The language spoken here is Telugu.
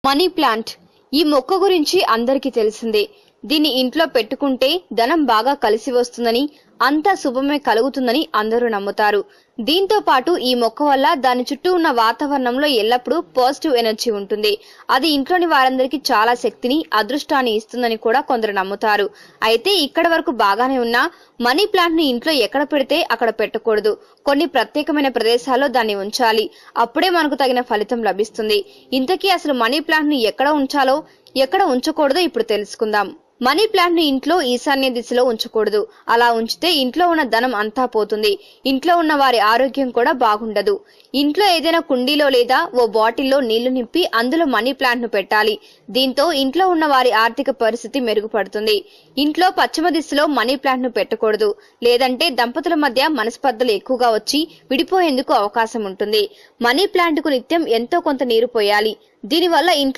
మనీ ప్లాంట్ ఈ మొక్క గురించి అందరికీ తెలిసిందే. దీన్ని ఇంట్లో పెట్టుకుంటే ధనం బాగా కలిసి వస్తుందని, అంతా శుభమే కలుగుతుందని అందరూ నమ్ముతారు. దీంతో పాటు ఈ మొక్క వల్ల దాని చుట్టూ ఉన్న వాతావరణంలో ఎల్లప్పుడూ పాజిటివ్ ఎనర్జీ ఉంటుంది. అది ఇంట్లోని వారందరికీ చాలా శక్తిని, అదృష్టాన్ని ఇస్తుందని కూడా కొందరు నమ్ముతారు. అయితే ఇక్కడ వరకు బాగానే ఉన్నా మనీ ప్లాంట్ ని ఇంట్లో ఎక్కడ పెడితే అక్కడ పెట్టకూడదు. కొన్ని ప్రత్యేకమైన ప్రదేశాల్లో దాన్ని ఉంచాలి. అప్పుడే మనకు తగిన ఫలితం లభిస్తుంది. ఇంతకీ అసలు మనీ ప్లాంట్ ని ఎక్కడ ఉంచాలో, ఎక్కడ ఉంచకూడదో ఇప్పుడు తెలుసుకుందాం. మనీ ప్లాంట్ ని ఇంట్లో ఈశాన్య దిశలో ఉంచకూడదు. అలా ఉంచితే ఇంట్లో ఉన్న ధనం అంతా పోతుంది. ఇంట్లో ఉన్న వారి ఆరోగ్యం కూడా బాగుండదు. ఇంట్లో ఏదైనా కుండీలో లేదా ఓ బాటిల్లో నీళ్లు నింపి అందులో మనీ ప్లాంట్ ను పెట్టాలి. దీంతో ఇంట్లో ఉన్న వారి ఆర్థిక పరిస్థితి మెరుగుపడుతుంది. ఇంట్లో పశ్చిమ దిశలో మనీ ప్లాంట్ ను పెట్టకూడదు. లేదంటే దంపతుల మధ్య మనస్పర్ధలు ఎక్కువగా వచ్చి విడిపోయేందుకు అవకాశం ఉంటుంది. మనీ ప్లాంట్ కు నిత్యం ఎంతో కొంత నీరు పోయాలి. దీనివల్ల ఇంట్లో